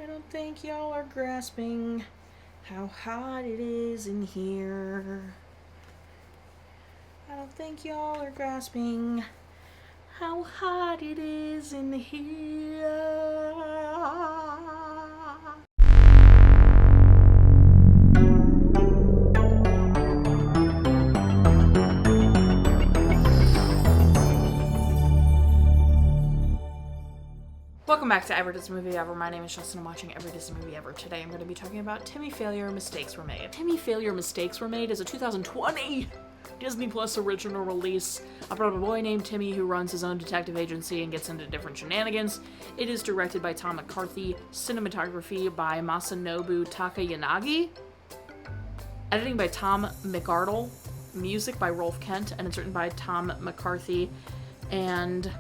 I don't think y'all are grasping how hot it is in here. I don't think y'all are grasping how hot it is in here. Welcome back to Every Disney Movie Ever. My name is Jess and I'm watching Every Disney Movie Ever. Today I'm going to be talking about Timmy Failure, Mistakes Were Made. Timmy Failure, Mistakes Were Made is a 2020 Disney Plus original release about a boy named Timmy who runs his own detective agency and gets into different shenanigans. It is directed by Tom McCarthy, cinematography by Masanobu Takayanagi, editing by Tom McArdle, music by Rolf Kent, and it's written by Tom McCarthy and...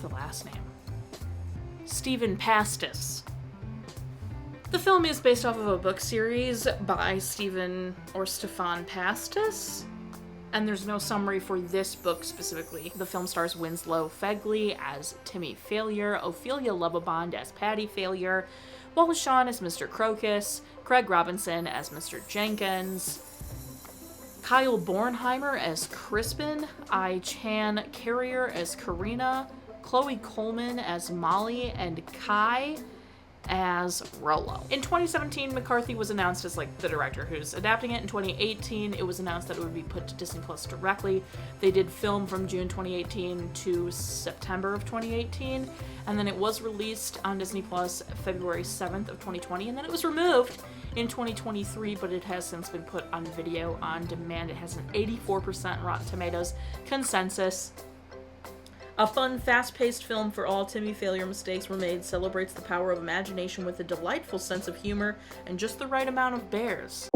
the last name. Stephan Pastis. The film is based off of a book series by Stephan Pastis, and there's no summary for this book specifically. The film stars Winslow Fegley as Timmy Failure, Ophelia Lovibond as Patty Failure, Wallace Shawn as Mr. Crocus, Craig Robinson as Mr. Jenkins, Kyle Bornheimer as Crispin, Chan Carrier as Karina, Chloe Coleman as Molly, and Kai as Rollo. In 2017, McCarthy was announced as the director who's adapting it. In 2018, it was announced that it would be put to Disney Plus directly. They did film from June 2018 to September of 2018, and then it was released on Disney Plus February 7th of 2020, and then it was removed in 2023, but it has since been put on video on demand. It has an 84% Rotten Tomatoes consensus. A fun, fast-paced film for all Timmy Failure mistakes were made, celebrates the power of imagination with a delightful sense of humor and just the right amount of bears.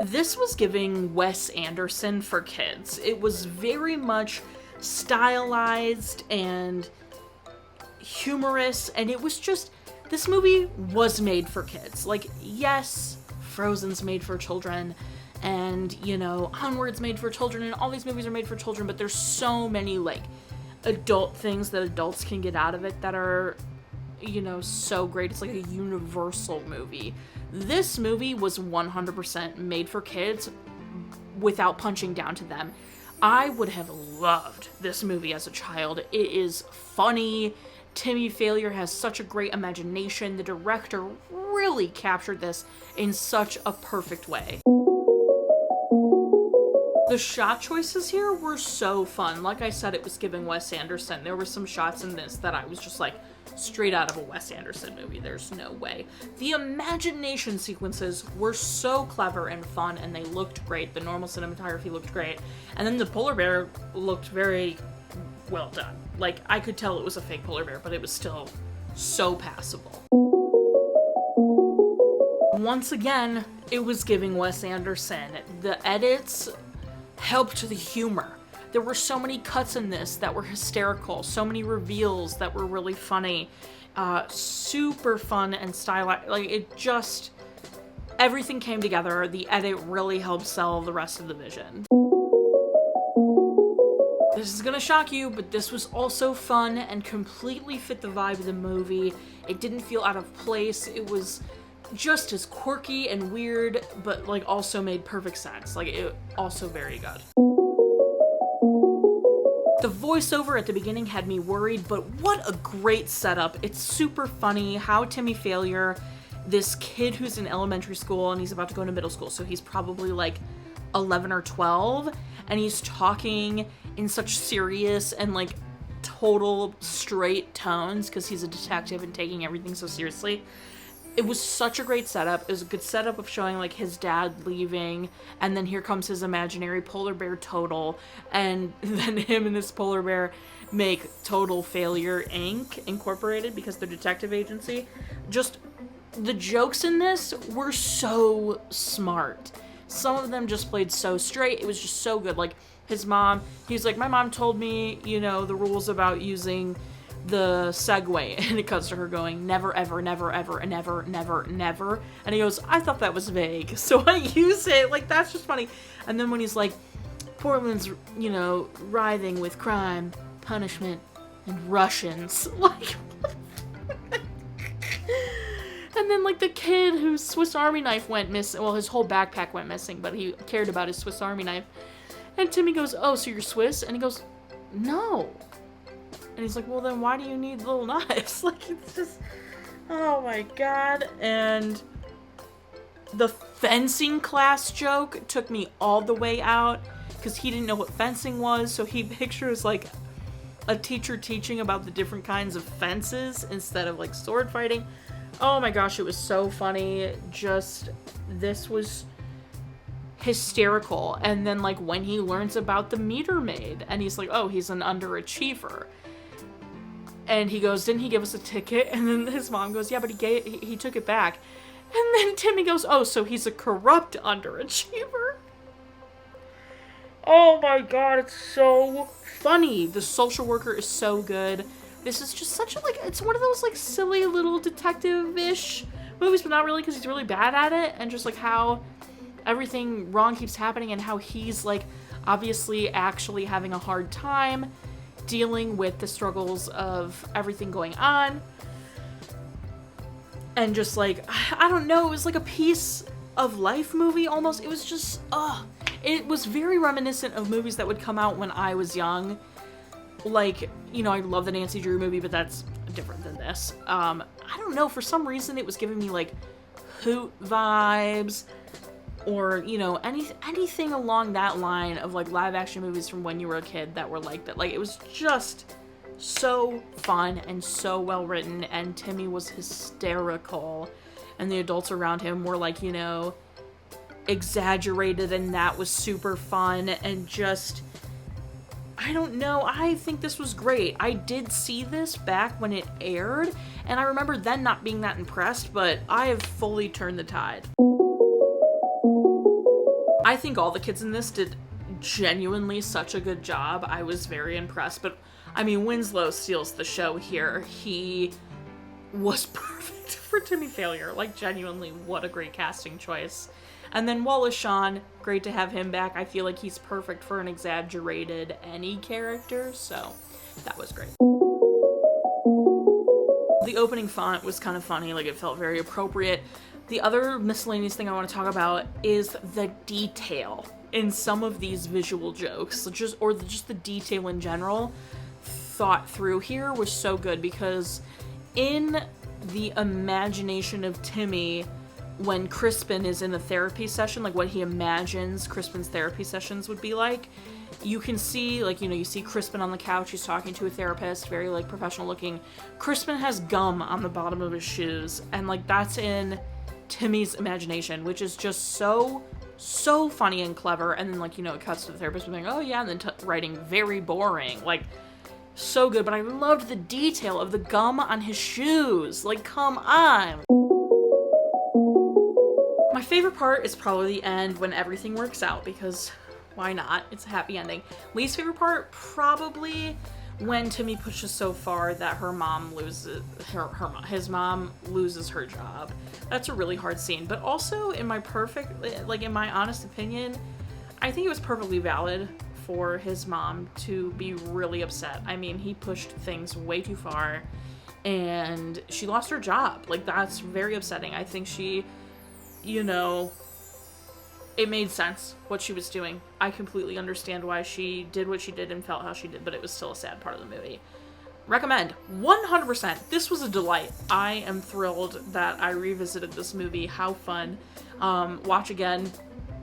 This was giving Wes Anderson for kids. It was very much stylized and humorous, and it was just, this movie was made for kids. Yes, Frozen's made for children, and, Onward's made for children, and all these movies are made for children, but there's so many, adult things that adults can get out of it that are, so great. It's like a universal movie. This movie was 100% made for kids without punching down to them. I would have loved this movie as a child. It is funny. Timmy Failure has such a great imagination. The director really captured this in such a perfect way. The shot choices here were so fun. Like I said, it was giving Wes Anderson. There were some shots in this that I was just straight out of a Wes Anderson movie. There's no way. The imagination sequences were so clever and fun, and they looked great. The normal cinematography looked great. And then the polar bear looked very well done. I could tell it was a fake polar bear, but it was still so passable. Once again, it was giving Wes Anderson. The edits helped the humor. There were so many cuts in this that were hysterical, so many reveals that were really funny, super fun and stylized. Everything came together. The edit really helped sell the rest of the vision. This is gonna shock you, but this was also fun and completely fit the vibe of the movie. It didn't feel out of place. It was just as quirky and weird, but also made perfect sense. It also very good. The voiceover at the beginning had me worried, but what a great setup. It's super funny how Timmy Failure, this kid who's in elementary school and he's about to go into middle school, so he's probably 11 or 12, and he's talking in such serious and total straight tones because he's a detective and taking everything so seriously. It was such a great setup. It was a good setup of showing his dad leaving, and then here comes his imaginary polar bear Total, and then him and this polar bear make Total Failure Inc. Incorporated because they're detective agency. Just the jokes in this were so smart. Some of them just played so straight. It was just so good. His mom, he's my mom told me, the rules about using the Segway, and it cuts to her going, never, ever, never, ever, never, never, never, and he goes, I thought that was vague, so I use it, that's just funny. And then when he's Portland's, writhing with crime, punishment, and Russians. Like, and then, like, the kid whose Swiss Army knife went missing, well, his whole backpack went missing, but he cared about his Swiss Army knife. And Timmy goes, oh, so you're Swiss? And he goes, no. And he's like, well, then why do you need little knives? Like, it's just, oh my god. And the fencing class joke took me all the way out, because he didn't know what fencing was, so he pictures, like, a teacher teaching about the different kinds of fences instead of, like, sword fighting. Oh my gosh, it was so funny. Just, this was hysterical. And then, like, when he learns about the meter maid, and he's like, oh, he's an underachiever. And he goes, didn't he give us a ticket? And then his mom goes, yeah, but he took it back. And then Timmy goes, oh, so he's a corrupt underachiever. Oh my god, it's so funny. The social worker is so good. This is just such a, like, it's one of those, like, silly little detective-ish movies, but not really, because he's really bad at it, and just, like, how everything wrong keeps happening, and how he's, like, obviously actually having a hard time dealing with the struggles of everything going on. And just, like, I don't know, it was like a piece of life movie, almost. It was just, it was very reminiscent of movies that would come out when I was young. Like, you know, I love the Nancy Drew movie, but that's different than this. I don't know, for some reason it was giving me, like, Hoot vibes, or, you know, anything along that line of, like, live action movies from when you were a kid that were like that. Like, it was just so fun and so well written, and Timmy was hysterical, and the adults around him were, like, you know, exaggerated, and that was super fun. And just, I don't know, I think this was great. I did see this back when it aired, and I remember then not being that impressed, but I have fully turned the tide. I think all the kids in this did genuinely such a good job. I was very impressed, but I mean, Winslow steals the show here. He was perfect for Timmy Failure. Like, genuinely, what a great casting choice. And then Wallace Shawn, great to have him back. I feel like he's perfect for an exaggerated any character, so that was great. The opening font was kind of funny, like, it felt very appropriate. The other miscellaneous thing I want to talk about is the detail in some of these visual jokes, just the detail in general thought through here was so good, because in the imagination of Timmy, when Crispin is in a therapy session, like what he imagines Crispin's therapy sessions would be like, you can see, like, you know, you see Crispin on the couch, he's talking to a therapist, very, like, professional looking. Crispin has gum on the bottom of his shoes, and, like, that's in Timmy's imagination, which is just so funny and clever. And then, like, you know, it cuts to the therapist being like, oh yeah, and then writing very boring, like, so good. But I loved the detail of the gum on his shoes, like, come on. My favorite part is probably the end when everything works out, because why not? It's a happy ending. Least favorite part, probably when Timmy pushes so far that her mom loses his mom loses her job. That's a really hard scene. But also, in my honest opinion, I think it was perfectly valid for his mom to be really upset. I mean, he pushed things way too far, and she lost her job. Like, that's very upsetting. I think she, you know, it made sense what she was doing. I completely understand why she did what she did and felt how she did, but it was still a sad part of the movie. Recommend 100%. This was a delight. I am thrilled that I revisited this movie. How fun. Watch again.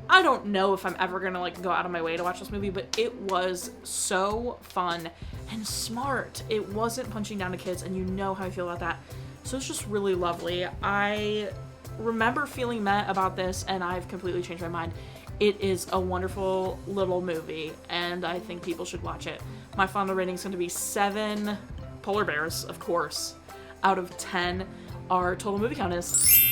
I don't know if I'm ever gonna, like, go out of my way to watch this movie, but it was so fun and smart. It wasn't punching down to kids, and you know how I feel about that. So it's just really lovely. I remember feeling meh about this, and I've completely changed my mind. It is a wonderful little movie, and I think people should watch it. My final rating is going to be 7 polar bears, of course, out of 10. Our total movie count is...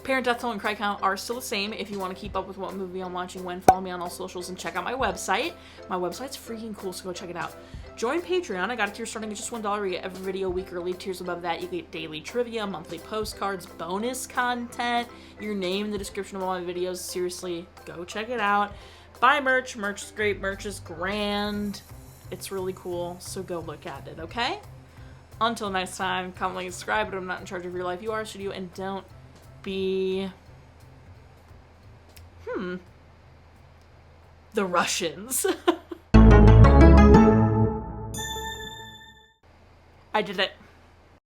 Parent death toll and cry count are still the same. If you want to keep up with what movie I'm watching when, follow me on all socials and check out my website. My website's freaking cool, so go check it out. Join Patreon. I got a tier starting at just $1. You get every video a week early. Tiers above that, you get daily trivia, monthly postcards, bonus content, your name in the description of all my videos. Seriously, go check it out. Buy merch. Merch is great. Merch is grand. It's really cool, so go look at it, okay? Until next time, comment, like, and subscribe, but I'm not in charge of your life. You are, should you, and don't be... the Russians. I did it.